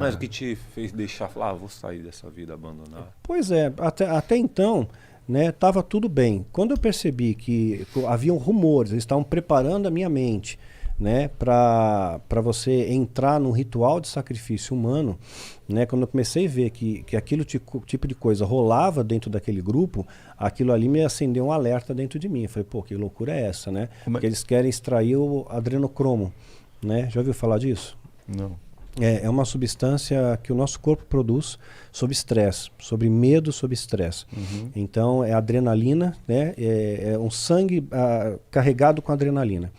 Mas o que te fez deixar, falar, vou sair dessa vida, abandonar? Pois é, até então, né, estava tudo bem. Quando eu percebi que haviam rumores, eles estavam preparando a minha mente, né, para você entrar num ritual de sacrifício humano, né, quando eu comecei a ver que aquilo tipo de coisa rolava dentro daquele grupo, aquilo ali me acendeu um alerta dentro de mim. Eu falei, pô, que loucura é essa, né? Porque eles querem extrair o adrenocromo, né? Já ouviu falar disso? Não. É uma substância que o nosso corpo produz sob estresse, sobre medo, sob estresse. Então, é adrenalina, né? É um sangue carregado com adrenalina.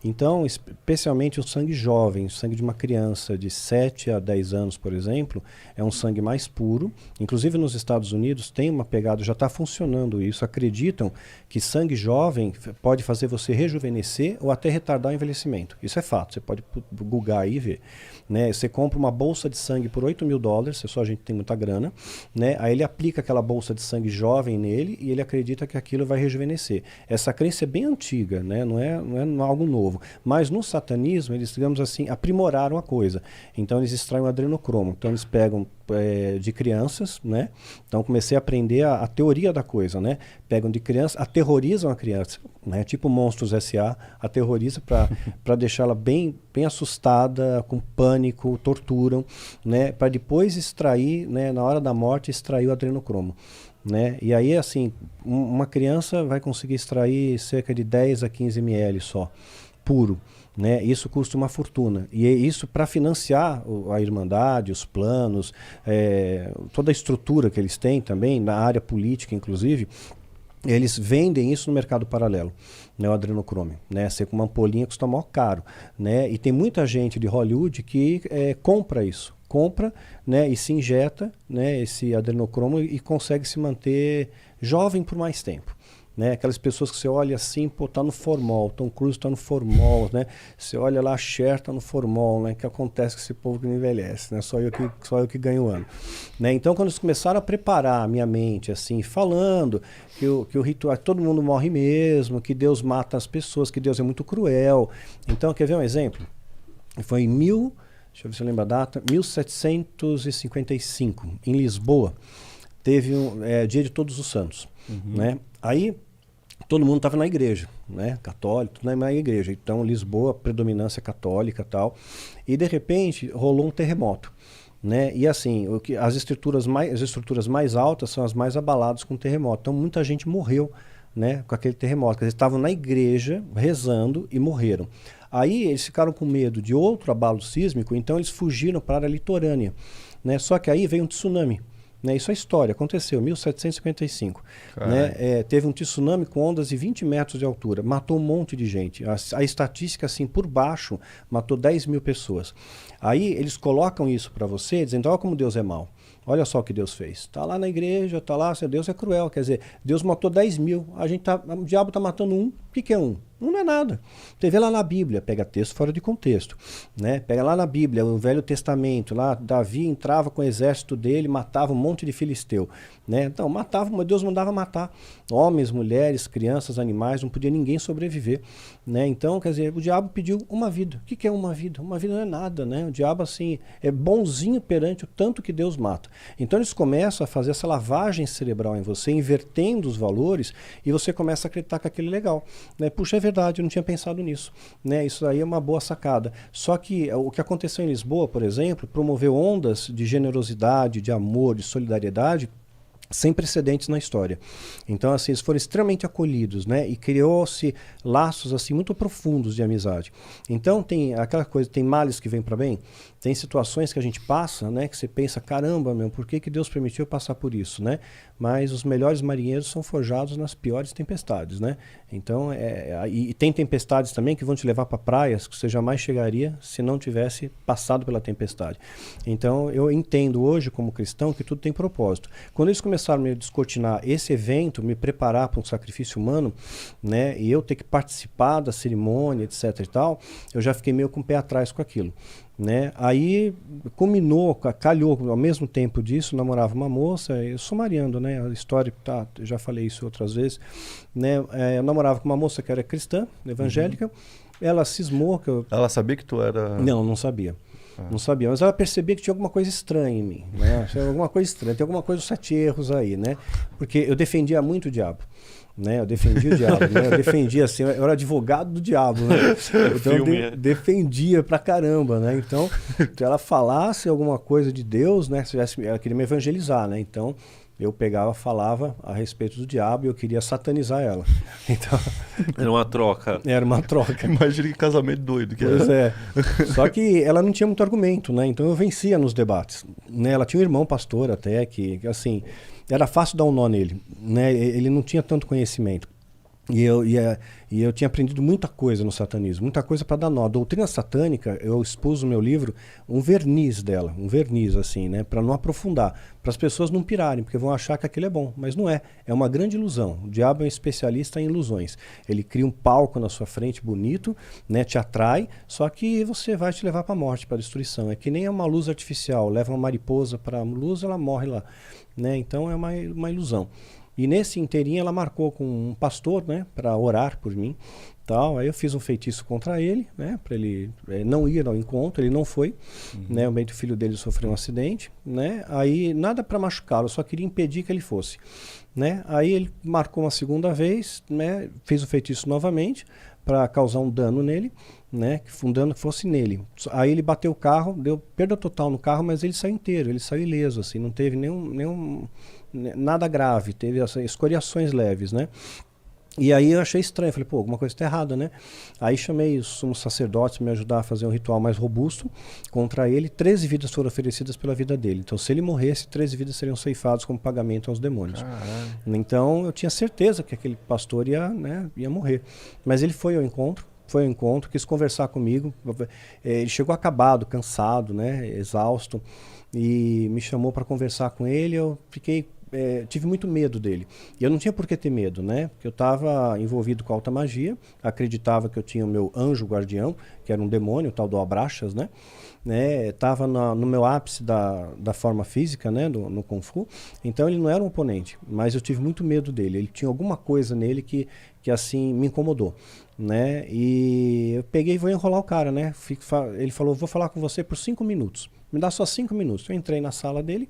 Então, especialmente o sangue jovem, o sangue de uma criança de 7 a 10 anos, por exemplo, é um sangue mais puro. Inclusive nos Estados Unidos tem uma pegada, já está funcionando isso. Acreditam que sangue jovem pode fazer você rejuvenescer ou até retardar o envelhecimento. Isso é fato, você pode googar aí e ver. Né? Você compra uma bolsa de sangue por $8.000, só a gente tem muita grana, né? Aí ele aplica aquela bolsa de sangue jovem nele e ele acredita que aquilo vai rejuvenescer. Essa crença é bem antiga, né? Não é algo novo. Mas no satanismo, eles, digamos assim, aprimoraram a coisa. Então eles extraem o adrenocromo. Então eles pegam de crianças, né? Então comecei a aprender a teoria da coisa, né? Pegam de criança, aterrorizam a criança, né? Tipo Monstros S.A., aterroriza para deixá-la bem assustada, com pânico, torturam, né? Para depois extrair, né? Na hora da morte, extrair o adrenocromo. Né? E aí, assim, uma criança vai conseguir extrair cerca de 10 a 15 ml só, puro. Né? Isso custa uma fortuna. E isso para financiar a Irmandade, os planos, toda a estrutura que eles têm também, na área política, inclusive, eles vendem isso no mercado paralelo, né, o adrenocrome, né, ser com uma ampolinha custa maior caro, né, e tem muita gente de Hollywood que compra isso, né, e se injeta, né, esse adrenocromo e consegue se manter jovem por mais tempo. Né? Aquelas pessoas que você olha assim, pô, tá no formol, Tom Cruise tá no formol, né? Você olha lá, a Cher tá no formol, né? Que acontece com esse povo que não envelhece, né? Só eu que ganho ano. Né? Então, quando eles começaram a preparar a minha mente, assim, falando que o ritual, todo mundo morre mesmo, que Deus mata as pessoas, que Deus é muito cruel. Então, quer ver um exemplo? Foi em deixa eu ver se eu lembro a data, 1755, em Lisboa, teve Dia de Todos os Santos, né? Aí todo mundo estava na igreja, né? Católico, tudo na igreja. Então, Lisboa, predominância católica e tal. E, de repente, rolou um terremoto. Né? E assim, as estruturas mais altas são as mais abaladas com terremoto. Então, muita gente morreu, né, com aquele terremoto. Eles estavam na igreja, rezando e morreram. Aí, eles ficaram com medo de outro abalo sísmico, então eles fugiram para a área litorânea. Né? Só que aí veio um tsunami. Né, isso é história, aconteceu em 1755. Né, teve um tsunami com ondas de 20 metros de altura, matou um monte de gente. A estatística, assim, por baixo, matou 10 mil pessoas. Aí eles colocam isso para você, dizendo, olha como Deus é mau. Olha só o que Deus fez. Está lá na igreja, está lá, Deus é cruel. Quer dizer, Deus matou 10 mil, o diabo está matando um. O que é um? Um não é nada. Você vê lá na Bíblia, pega texto fora de contexto. Né? Pega lá na Bíblia, o Velho Testamento, lá Davi entrava com o exército dele, matava um monte de filisteu. Né? Então, matava, mas Deus mandava matar. Homens, mulheres, crianças, animais, não podia ninguém sobreviver. Né? Então, quer dizer, o diabo pediu uma vida. O que é uma vida? Uma vida não é nada. Né? O diabo, assim, é bonzinho perante o tanto que Deus mata. Então, eles começam a fazer essa lavagem cerebral em você, invertendo os valores, e você começa a acreditar que aquilo é legal. Né? Puxa, é verdade, eu não tinha pensado nisso. Né? Isso aí é uma boa sacada. Só que o que aconteceu em Lisboa, por exemplo, promoveu ondas de generosidade, de amor, de solidariedade, sem precedentes na história. Então, assim, eles foram extremamente acolhidos, né? E criou-se laços, assim, muito profundos de amizade. Então, tem aquela coisa, tem males que vêm para bem, tem situações que a gente passa, né? Que você pensa, caramba, meu, por que Deus permitiu eu passar por isso, né? Mas os melhores marinheiros são forjados nas piores tempestades, né? Então, e tem tempestades também que vão te levar para praias que você jamais chegaria se não tivesse passado pela tempestade. Então, eu entendo hoje, como cristão, que tudo tem propósito. Quando eles começaram a me descortinar esse evento, me preparar para um sacrifício humano, né? E eu ter que participar da cerimônia, etc e tal, eu já fiquei meio com o pé atrás com aquilo. Né? Aí calhou ao mesmo tempo disso, namorava uma moça, eu sou mariano, né? A história, eu já falei isso outras vezes, né? Eu namorava com uma moça que era cristã, evangélica, ela cismou que eu... Ela sabia que tu era... Não sabia. Não sabia, mas ela percebia que tinha alguma coisa estranha em mim, né? Tinha alguma coisa estranha, tem alguma coisa dos 7 erros aí, né? Porque eu defendia muito o diabo. Né? Eu defendia o diabo, né? Eu defendia assim, eu era advogado do diabo, né? Então eu defendia pra caramba, né? Então, se ela falasse alguma coisa de Deus, né? Ela queria me evangelizar, né? Então, eu pegava, falava a respeito do diabo e eu queria satanizar ela. Então, era uma troca. Era uma troca. Imagina que casamento doido que pois era. Só que ela não tinha muito argumento, né? Então eu vencia nos debates, né? Ela tinha um irmão pastor até que assim, era fácil dar um nó nele, né? Ele não tinha tanto conhecimento. E eu tinha aprendido muita coisa no satanismo, muita coisa para dar nó. A doutrina satânica, eu expus no meu livro um verniz dela, um verniz assim, né, para não aprofundar, para as pessoas não pirarem, porque vão achar que aquilo é bom, mas não é. É uma grande ilusão. O diabo é um especialista em ilusões. Ele cria um palco na sua frente bonito, né, te atrai, só que você vai te levar para a morte, para a destruição. É que nem uma luz artificial, leva uma mariposa para a luz, ela morre lá, né? Então é uma ilusão. E nesse inteirinho ela marcou com um pastor, né, para orar por mim, tal. Aí eu fiz um feitiço contra ele, né, para ele não ir ao encontro. Ele não foi, né. O meio do filho dele sofreu um acidente, né. Aí nada para machucá-lo, eu só queria impedir que ele fosse, né. Aí ele marcou uma segunda vez, né, fez o feitiço novamente para causar um dano nele, né, que um dano que fosse nele. Aí ele bateu o carro, deu perda total no carro, mas ele saiu inteiro, ele saiu ileso, assim, não teve nada grave, teve escoriações leves, né? E aí eu achei estranho, falei, pô, alguma coisa está errada, né? Aí chamei os sumos sacerdotes para me ajudar a fazer um ritual mais robusto contra ele. 13 vidas foram oferecidas pela vida dele. Então, se ele morresse, 13 vidas seriam ceifadas como pagamento aos demônios. Caralho. Então, eu tinha certeza que aquele pastor ia morrer. Mas ele foi ao encontro, quis conversar comigo. Ele chegou acabado, cansado, né, exausto, e me chamou para conversar com ele. Eu tive muito medo dele. E eu não tinha por que ter medo, né? Porque eu estava envolvido com a alta magia, acreditava que eu tinha o meu anjo guardião, que era um demônio, o tal do Abraxas, né? Estava no meu ápice da forma física, né? No Kung Fu. Então ele não era um oponente, mas eu tive muito medo dele. Ele tinha alguma coisa nele que assim me incomodou, né? E eu peguei e vou enrolar o cara, né? Ele falou, vou falar com você por 5 minutos. Me dá só 5 minutos. Eu entrei na sala dele,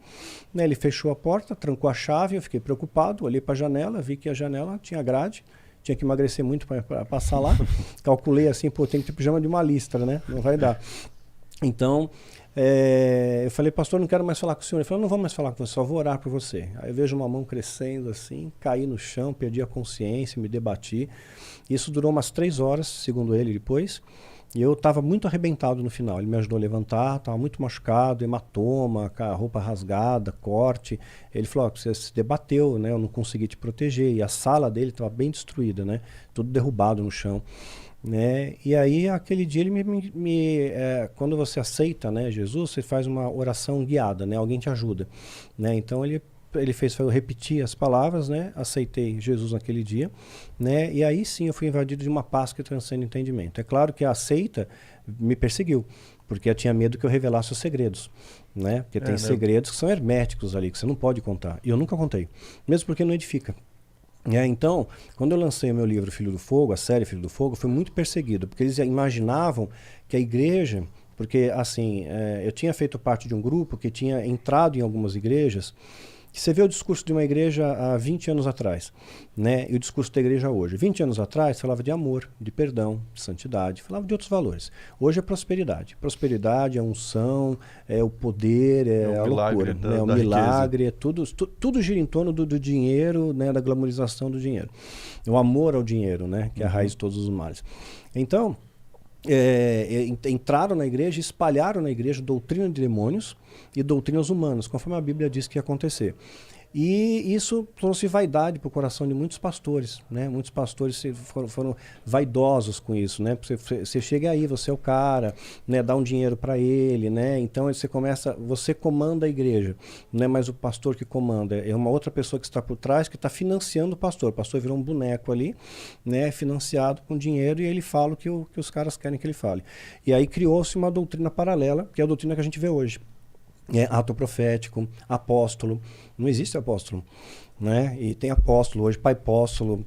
né, ele fechou a porta, trancou a chave, eu fiquei preocupado, olhei para a janela, vi que a janela tinha grade, tinha que emagrecer muito para passar lá. Calculei assim, pô, tem que ter pijama de uma listra, né? Não vai dar. Então, eu falei, pastor, não quero mais falar com o senhor. Ele falou, não vou mais falar com você, só vou orar por você. Aí eu vejo uma mão crescendo assim, caí no chão, perdi a consciência, me debati. Isso durou umas 3 horas, segundo ele, depois. E eu estava muito arrebentado no final. Ele me ajudou a levantar, estava muito machucado, hematoma, a roupa rasgada, corte. Ele falou, você se debateu, né? Eu não consegui te proteger. E a sala dele estava bem destruída, né? Tudo derrubado no chão. Né? E aí, aquele dia, ele quando você aceita, né, Jesus, você faz uma oração guiada, né? Alguém te ajuda. Né? Então, ele fez eu repetir as palavras, né? Aceitei Jesus naquele dia, né? E aí sim eu fui invadido de uma paz que transcende o entendimento. É claro que a seita me perseguiu, porque eu tinha medo que eu revelasse os segredos, né? Porque tem segredos que são herméticos ali, que você não pode contar. E eu nunca contei, mesmo porque não edifica. Então, quando eu lancei o meu livro Filho do Fogo, a série Filho do Fogo, fui muito perseguido, porque eles imaginavam que a igreja... Porque, assim, eu tinha feito parte de um grupo que tinha entrado em algumas igrejas. Você vê o discurso de uma igreja há 20 anos atrás, né? E o discurso da igreja hoje. 20 anos atrás falava de amor, de perdão, de santidade, falava de outros valores. Hoje é prosperidade. Prosperidade é unção, é o poder, é a loucura. O milagre, é tudo gira em torno do dinheiro, né? Da glamorização do dinheiro. O amor ao dinheiro, né? Que é a raiz de todos os males. Então, entraram na igreja, espalharam na igreja doutrina de demônios e doutrinas humanas, conforme a Bíblia diz que ia acontecer. E isso trouxe vaidade para o coração de muitos pastores, né? Muitos pastores foram vaidosos com isso, né? Você chega aí, você é o cara, né? Dá um dinheiro para ele, né? Então você comanda a igreja, não é mais o pastor que comanda, é uma outra pessoa que está por trás que está financiando o pastor. O pastor virou um boneco ali, né? Financiado com dinheiro, e ele fala o que os caras querem que ele fale. E aí criou-se uma doutrina paralela, que é a doutrina que a gente vê hoje. Ato profético, apóstolo. Não existe apóstolo, né? E tem apóstolo hoje, pai apóstolo,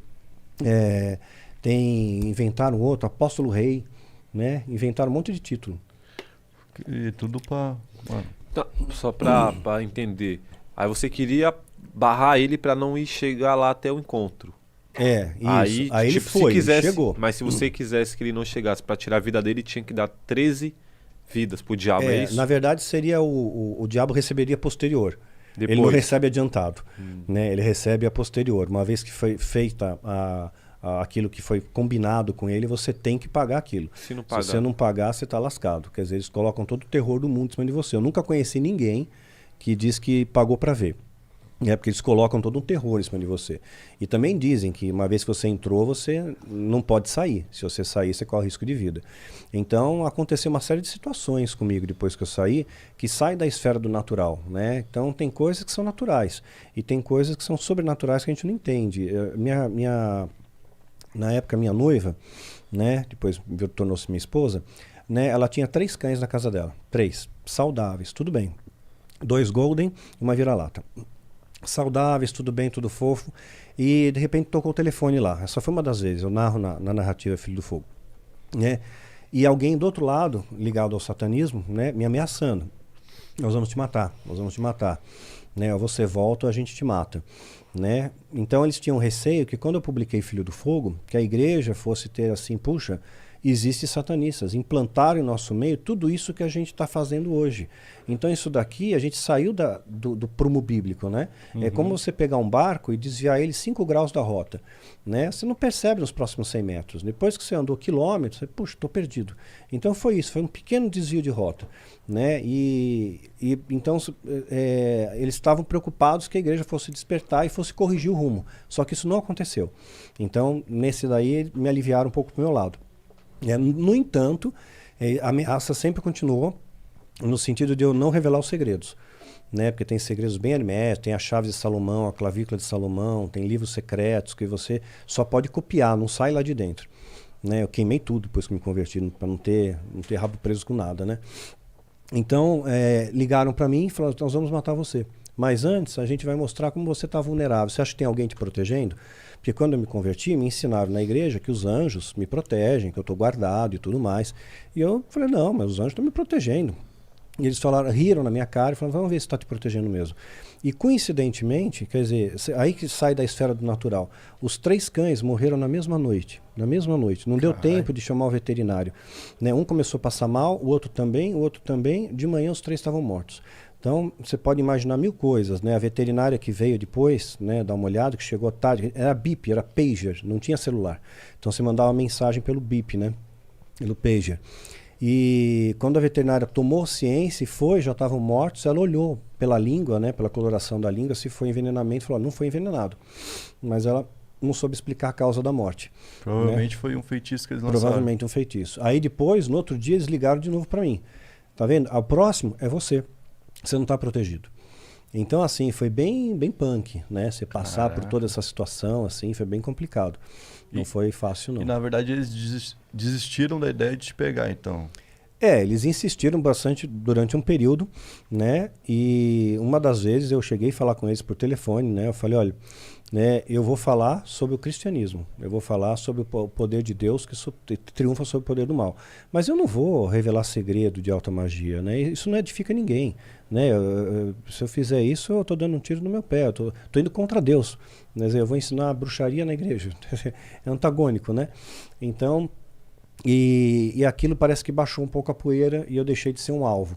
inventaram outro, apóstolo rei, né? Inventaram um monte de título. E tudo pra... Mano, Não, só pra entender. Aí você queria barrar ele pra não ir chegar lá até o encontro. Isso. Aí ele tipo, foi, se ele quisesse, chegou. Mas se você quisesse que ele não chegasse pra tirar a vida dele, tinha que dar 13 vidas pro diabo, é isso? Na verdade, seria o diabo receberia posterior. Depois. Ele não recebe adiantado, né? Ele recebe a posterior. Uma vez que foi feita aquilo que foi combinado com ele, você tem que pagar aquilo. Se não pagar. Se você não pagar, você está lascado. Quer dizer, eles colocam todo o terror do mundo em cima de você. Eu nunca conheci ninguém que diz que pagou para ver. Porque eles colocam todo um terror em cima de você. E também dizem que uma vez que você entrou, você não pode sair. Se você sair, você corre risco de vida. Então, aconteceu uma série de situações comigo depois que eu saí, que sai da esfera do natural, né? Então, tem coisas que são naturais. E tem coisas que são sobrenaturais que a gente não entende. Na época, minha noiva, né? Depois tornou-se minha esposa, né? Ela tinha 3 cães na casa dela. 3. Saudáveis, tudo bem. 2 golden e uma vira-lata. Saudáveis, tudo bem, tudo fofo, e de repente tocou o telefone lá. Essa foi uma das vezes, eu narro na narrativa Filho do Fogo, né? E alguém do outro lado, ligado ao satanismo, né, me ameaçando. Nós vamos te matar, nós vamos te matar, né? Ou você volta ou a gente te mata, né? Então eles tinham receio que quando eu publiquei Filho do Fogo, que a igreja fosse ter assim, puxa, existem satanistas, implantaram em nosso meio tudo isso que a gente está fazendo hoje. Então isso daqui, a gente saiu do prumo bíblico, né? É como você pegar um barco e desviar ele 5 graus da rota, né? Você não percebe nos próximos 100 metros. Depois que você andou quilômetros, você, puxa, estou perdido. Então foi isso, foi um pequeno desvio de rota, né? Então eles estavam preocupados que a igreja fosse despertar e fosse corrigir o rumo. Só que isso não aconteceu. Então, nesse daí, me aliviaram um pouco para o meu lado. No entanto, a ameaça sempre continuou no sentido de eu não revelar os segredos, né? Porque tem segredos bem herméticos, tem a chave de Salomão, a clavícula de Salomão, tem livros secretos que você só pode copiar, não sai lá de dentro, né? Eu queimei tudo depois que me converti, para não ter rabo preso com nada, né? Então, ligaram para mim e falaram, nós vamos matar você. Mas antes, a gente vai mostrar como você está vulnerável. Você acha que tem alguém te protegendo? Porque quando eu me converti, me ensinaram na igreja que os anjos me protegem, que eu estou guardado e tudo mais. E eu falei, não, mas os anjos estão me protegendo. E eles riram na minha cara e falaram, vamos ver se está te protegendo mesmo. E coincidentemente, quer dizer, aí que sai da esfera do natural, os 3 cães morreram na mesma noite. Não deu tempo de chamar o veterinário, né? Um começou a passar mal, o outro também, de manhã os 3 estavam mortos. Então, você pode imaginar 1000 coisas, né? A veterinária que veio depois, né, dar uma olhada, que chegou tarde, era bip, era pager, não tinha celular. Então, você mandava uma mensagem pelo bip, né? Pelo pager. E quando a veterinária tomou ciência e já estavam mortos, ela olhou pela língua, né, pela coloração da língua, se foi envenenamento, falou, não foi envenenado. Mas ela não soube explicar a causa da morte. Provavelmente né? Foi um feitiço que eles lançaram. Provavelmente um feitiço. Aí depois, no outro dia, eles ligaram de novo para mim. Tá vendo? O próximo é você. Você não está protegido. Então, assim, foi bem punk, né? Você passar por toda essa situação, assim, foi bem complicado. Não foi fácil, não. E, na verdade, eles desistiram da ideia de te pegar, então. Eles insistiram bastante durante um período, né? E uma das vezes eu cheguei a falar com eles por telefone, né? Eu falei, olha, né, eu vou falar sobre o cristianismo, eu vou falar sobre o poder de Deus que triunfa sobre o poder do mal. Mas eu não vou revelar segredo de alta magia, né? Isso não edifica ninguém, né? Se eu fizer isso, eu estou dando um tiro no meu pé, eu tô indo contra Deus. Mas eu vou ensinar bruxaria na igreja. É antagônico, né? Então, e aquilo parece que baixou um pouco a poeira e eu deixei de ser um alvo.